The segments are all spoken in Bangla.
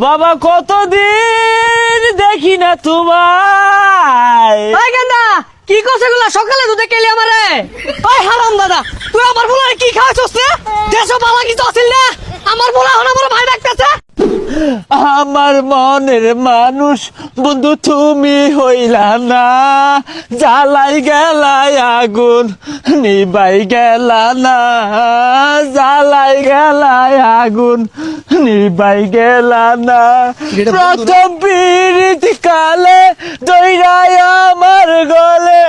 বাবা কতদিন দেখি না তোমায়। কি করছে গুলা সকালে দুধে কেলি আমারে? ওই হারাম দাদা, তুই আমার বলার কি খাওয়াছিস রে? দেশ বালা কিছু আসিল না, আমার বলা হন আমার ভাই ডাকতেছে। আমার মনের মানুষ বন্ধু তুমি হইলা না, জ্বালাই গেলাই আগুন নিবাই গেলা না, জ্বালাই গেলাই আগুন নিবাই গেলা না। প্রথম পীড়িত কালে দইরাই আমার গলে।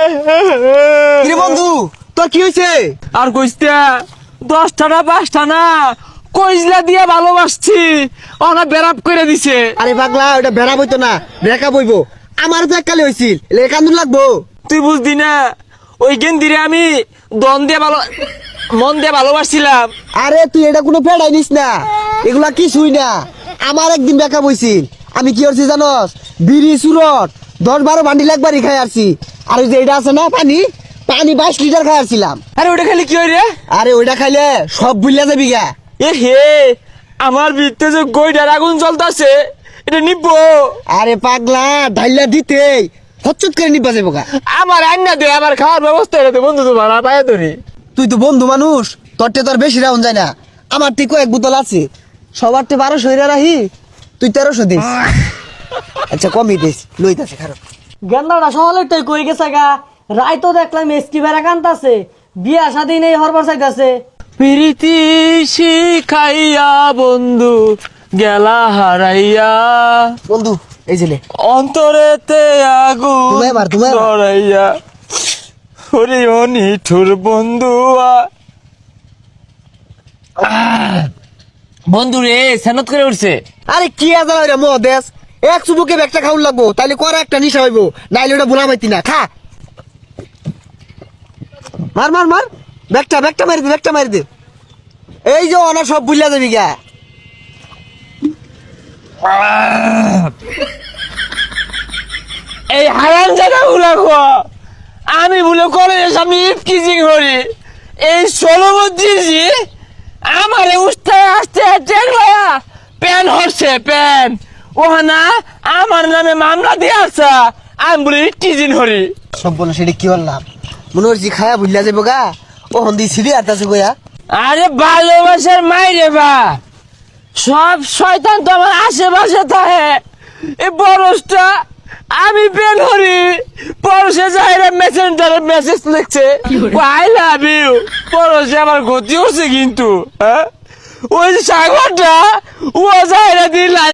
বন্ধু তোর কি হয়েছে? আর কইতে 10টা না 5টা না কইজলা দিয়া ভালোবাসছি, ওনা বেরাপ করে দিছে। আরে পাগলা, ওটা বেড়া বইতো না, বেকা বইবো। আমার তো এককালে হয়েছিল, কান্দুন লাগবো। তুই বুঝদি না, ওই গেন্দিরে আমি মন দিয়ে ভালোবাসছিলাম। আরে তুই এটা কোনো ফেড়াই নিস না, এগুলা কিছুই না। আমার একদিন বেকা বইছিল, আমি কি করছি জানস? বিড়ি সুরট 10-12 বান্ডিল একবারই খাই আসছি। আর ওই যে এটা আছে না পানি 22 লিটার খাই আসছিলাম। আরে ওটা খালি কি হয় রে? আরে ওইটা খাইলে সব ভুলিয়া যাবি গা। এ হে, আমার ভিতরে যে গইডার আগুন জ্বলতাছে, এটা নিবো। আরে পাগলা, ঢাইলা দিতেই হচ্চট করে নিবা যাবো গা। আমার আন্না দে, আমার খাওয়ার ব্যবস্থা এটা দে বন্ধু, তো ভাড়া পায় ধরি। তুই তো বন্ধু মানুষ, তোরটে তোর বেশি রাউন যায় না। আমার তো কয়েক বোতল আছে, সবার তো 1200 হইরা রাহি, তুই 1300 দিস। আচ্ছা কমই দিস, লইতাছে খারাপ। গেন্দাটা সহলে তুই কই গেছে গা? রাই তো দেখলাম এসকি বেড়া কান্তাছে, বিয়া শাদী নেই হরবার চাইতাছে। প্রীতি শিখাইয়া বন্ধু গেলা হারাইয়া, বন্ধু এই ছেলে অন্তরেতে আগুন তুমি এবার। ধরাইয়া, ওরে ও নিঠুর বন্ধুয়া। বন্ধু রে সেনত করে উঠছে। আরে কি আজাল হইরা মহাদেশ, এক চুবুকে ব্যাগটা খাউন লাগবো, তাইলে করা একটা নিশা হইবো, নাইলে ওটা বুলা পাইতি না। খা, মার মার মার, ব্যাগটা মারি দে। এই যে অনা সব বুঝলা যাবি গা। এই হারাম জায়গা গুলা আমি বলে কলেজের সামনে কিজিং করি, এই 16 বছর আমার উস্তায় আসতে ট্রেন ভাইয়া প্যান হচ্ছে প্যান ওহানা আমার নামে মামলা দিয়ে আসা, আমি বলে কিজিং হরি। সব বলো সেটা কি বললাম, মনে হচ্ছে খায়া বুঝলা যাবো গা। ও হন্দি সিঁড়ি আটাছে গোয়া। আরে ভালোবাসার মাইরে বা, সব শয়তান তো আমার আশেপাশে থাকে। এই বরসটা আমি বের করি, পরশে যাইরা মেসেঞ্জারে মেসেজ লিখছে আই লাভ ইউ, পরশে আমার ক্ষতি হচ্ছে কিন্তু। ওই যে সাগরটা ও যাইরা দিল